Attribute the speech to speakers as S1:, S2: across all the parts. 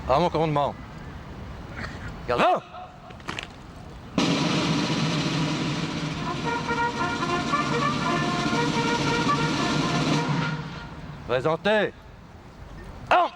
S1: À mon commandement. Gardien! Présentez. Armes!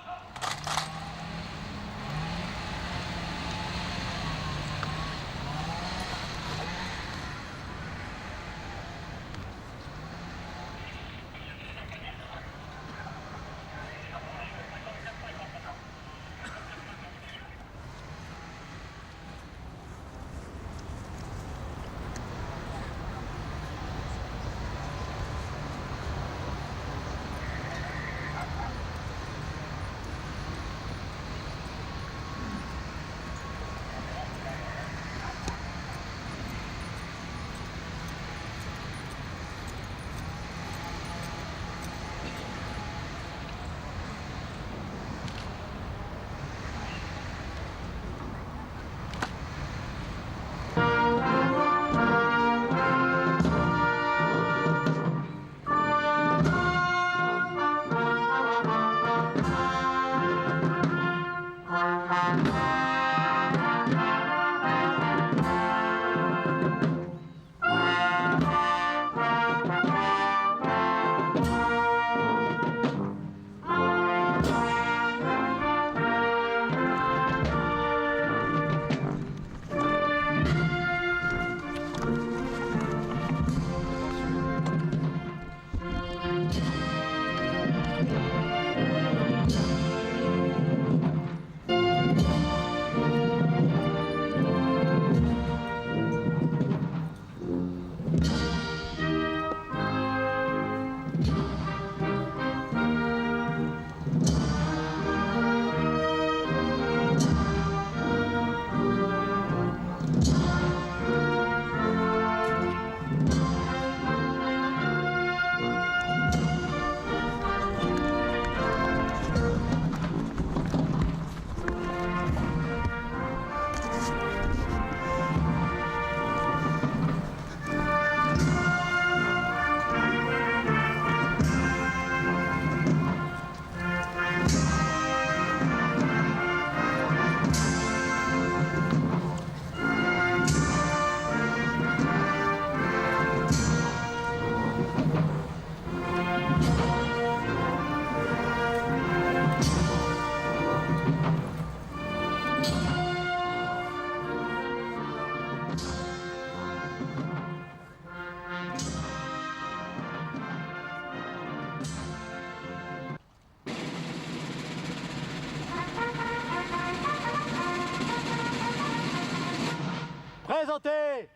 S2: Présentez.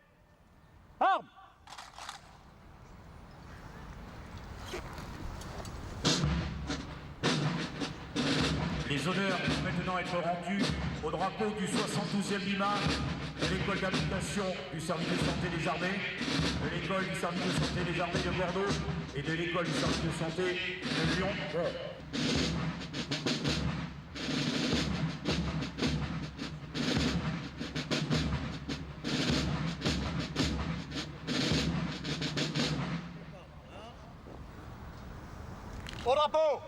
S2: Armes!
S3: Les honneurs vont maintenant être rendus au drapeau du 72e Lima, de l'école d'application du service de santé des armées, de l'école du service de santé des armées de Bordeaux et de l'école du service de santé de Lyon.
S2: Au drapeau!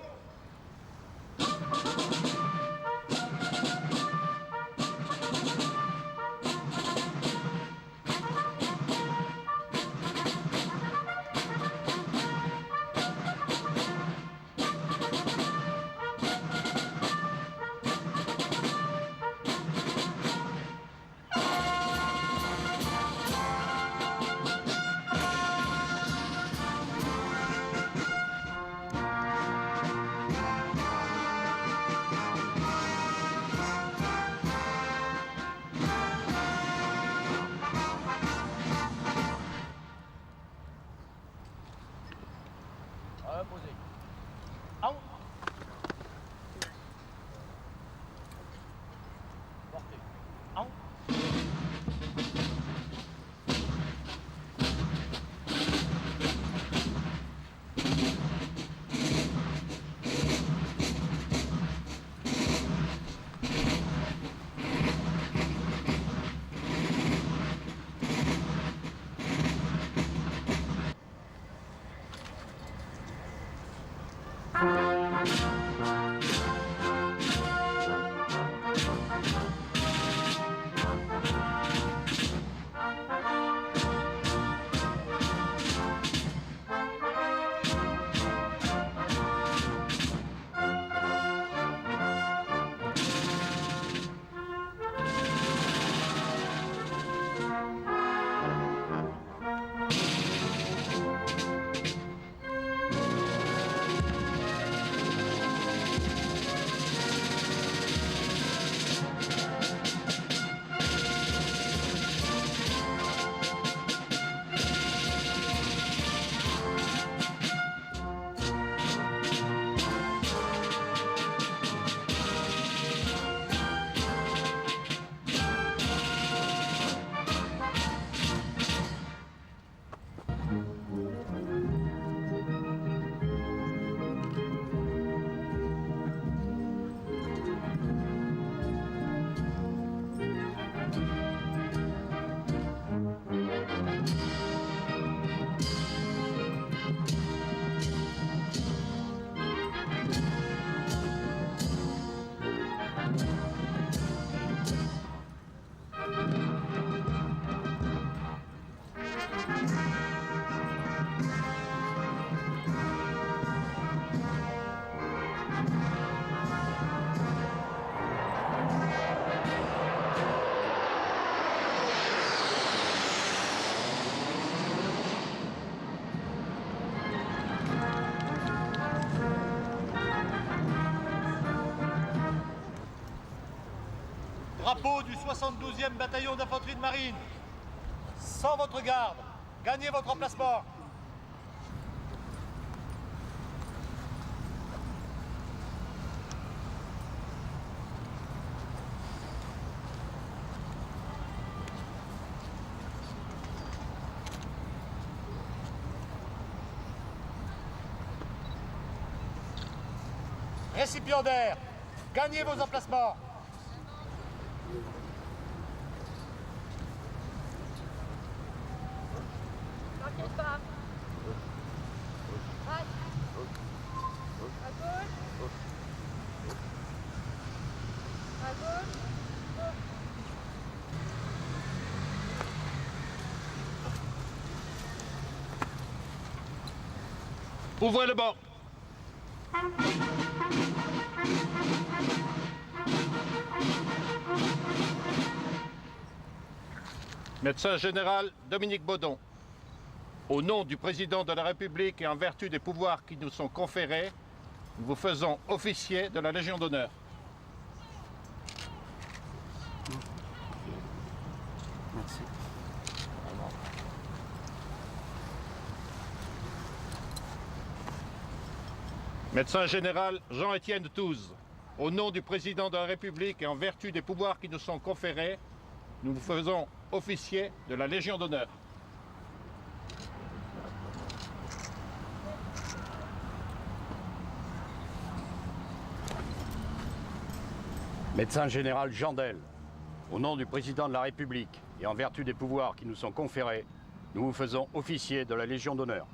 S2: drapeau du 72e bataillon d'infanterie de marine. Sans votre garde, gagnez votre emplacement. Récipiendaires, gagnez vos emplacements.
S4: T'inquiète pas. Right. À gauche. À gauche.
S5: Ouvrez le banc. Médecin général Dominique Baudon, au nom du président de la République et en vertu des pouvoirs qui nous sont conférés, nous vous faisons officier de la Légion d'honneur.
S6: Merci.
S5: Médecin général Jean-Étienne Touze, au nom du président de la République et en vertu des pouvoirs qui nous sont conférés, nous vous faisons officier de la Légion d'honneur.
S6: Médecin général Jandel, au nom du président de la République et en vertu des pouvoirs qui nous sont conférés, nous vous faisons officier de la Légion d'honneur.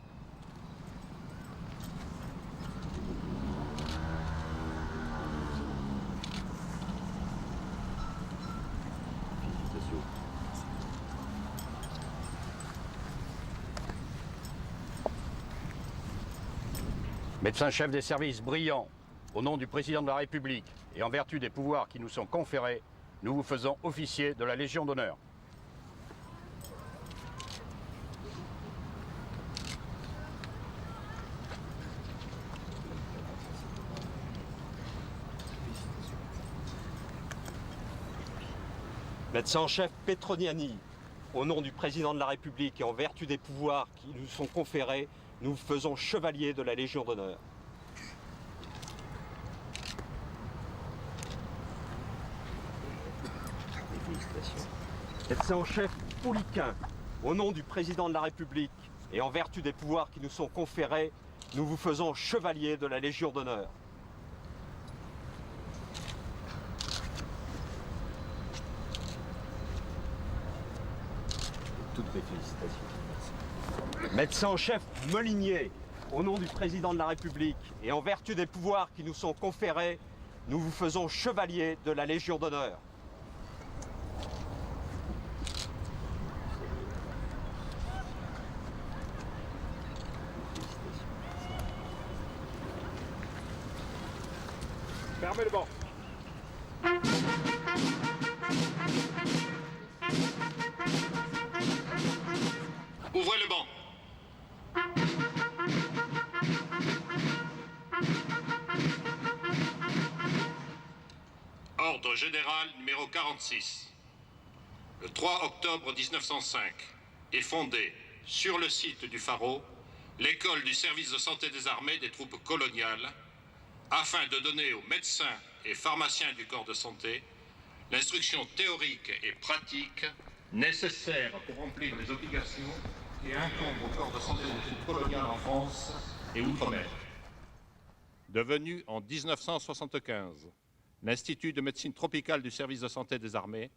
S6: Médecin-chef des services brillants, au nom du président de la République et en vertu des pouvoirs qui nous sont conférés, nous vous faisons officier de la Légion d'honneur.
S7: Médecin en chef Petroniani, au nom du président de la République et en vertu des pouvoirs qui nous sont conférés, nous vous faisons chevalier de la Légion d'honneur. Médecin en chef Pouliquin, au nom du président de la République et en vertu des pouvoirs qui nous sont conférés, nous vous faisons chevalier de la Légion d'honneur. Toutes mes félicitations. Médecin en chef Molinier, au nom du président de la République et en vertu des pouvoirs qui nous sont conférés, nous vous faisons chevalier de la Légion d'honneur.
S5: Fermez le banc. Ouvrez le banc. Ordre général numéro 46. Le 3 octobre 1905 est fondée, sur le site du Pharaon, l'école du service de santé des armées des troupes coloniales, afin de donner aux médecins et pharmaciens du corps de santé l'instruction théorique et pratique nécessaire pour remplir les obligations qui incombent au corps de santé des troupes coloniales en France et outre-mer. Devenu en 1975 l'Institut de médecine tropicale du service de santé des armées,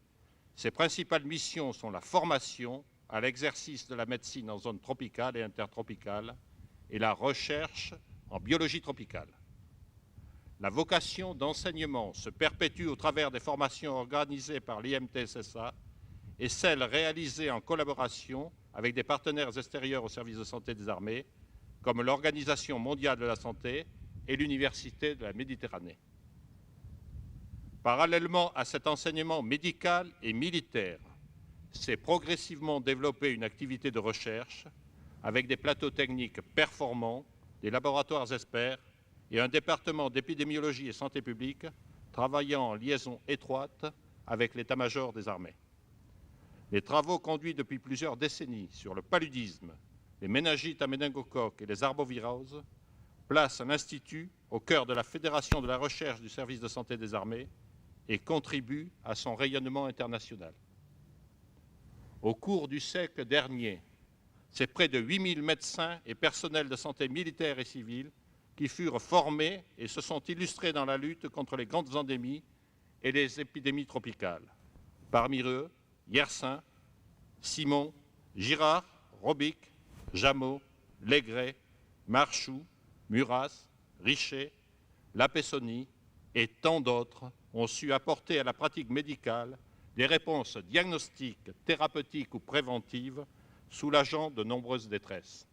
S5: ses principales missions sont la formation à l'exercice de la médecine en zone tropicale et intertropicale et la recherche en biologie tropicale. La vocation d'enseignement se perpétue au travers des formations organisées par l'IMT-SSA et celles réalisées en collaboration avec des partenaires extérieurs au service de santé des armées, comme l'Organisation mondiale de la santé et l'Université de la Méditerranée. Parallèlement à cet enseignement médical et militaire, s'est progressivement développée une activité de recherche avec des plateaux techniques performants, des laboratoires experts et un département d'épidémiologie et santé publique travaillant en liaison étroite avec l'état-major des armées. Les travaux conduits depuis plusieurs décennies sur le paludisme, les méningites à méningocoques et les arboviroses placent l'Institut au cœur de la Fédération de la recherche du service de santé des armées et contribuent à son rayonnement international. Au cours du siècle dernier, c'est près de 8000 médecins et personnels de santé militaires et civils qui furent formés et se sont illustrés dans la lutte contre les grandes endémies et les épidémies tropicales. Parmi eux, Yersin, Simon, Girard, Robic, Jameau, Legret, Marchou, Muras, Richet, Lapessoni et tant d'autres ont su apporter à la pratique médicale des réponses diagnostiques, thérapeutiques ou préventives, soulageant de nombreuses détresses.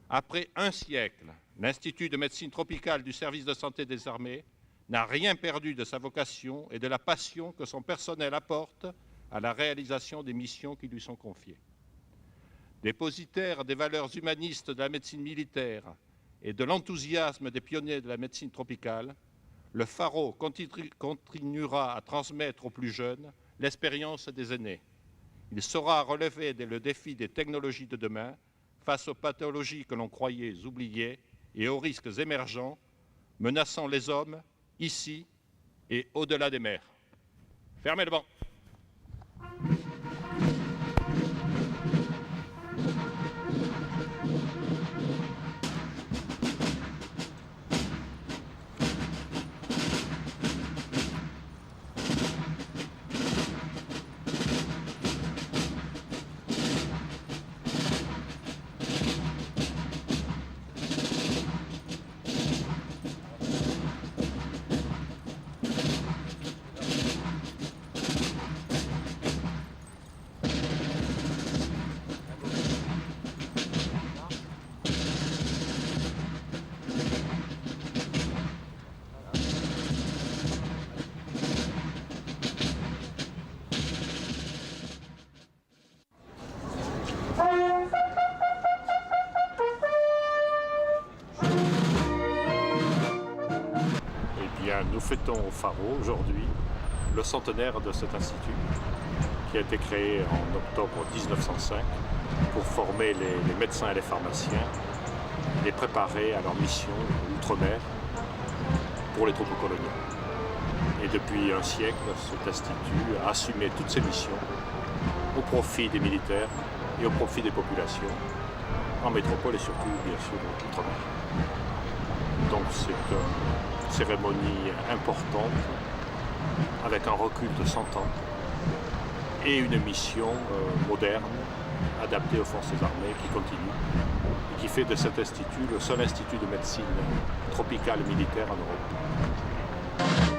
S5: Après un siècle, l'Institut de médecine tropicale du service de santé des armées n'a rien perdu de sa vocation et de la passion que son personnel apporte à la réalisation des missions qui lui sont confiées. Dépositaire des valeurs humanistes de la médecine militaire et de l'enthousiasme des pionniers de la médecine tropicale, le Pharo continuera à transmettre aux plus jeunes l'expérience des aînés. Il saura relever le défi des technologies de demain face aux pathologies que l'on croyait oubliées et aux risques émergents menaçant les hommes ici et au-delà des mers. Fermez le banc.
S8: Nous fêtons au Pharo aujourd'hui le centenaire de cet institut qui a été créé en octobre 1905 pour former les médecins et les pharmaciens, les préparer à leur mission outre-mer pour les troupes coloniales. Et depuis un siècle, cet institut a assumé toutes ses missions au profit des militaires et au profit des populations en métropole et surtout bien sûr outre-mer. Donc c'est une cérémonie importante avec un recul de 100 ans et une mission moderne adaptée aux forces armées qui continue et qui fait de cet institut le seul institut de médecine tropicale militaire en Europe.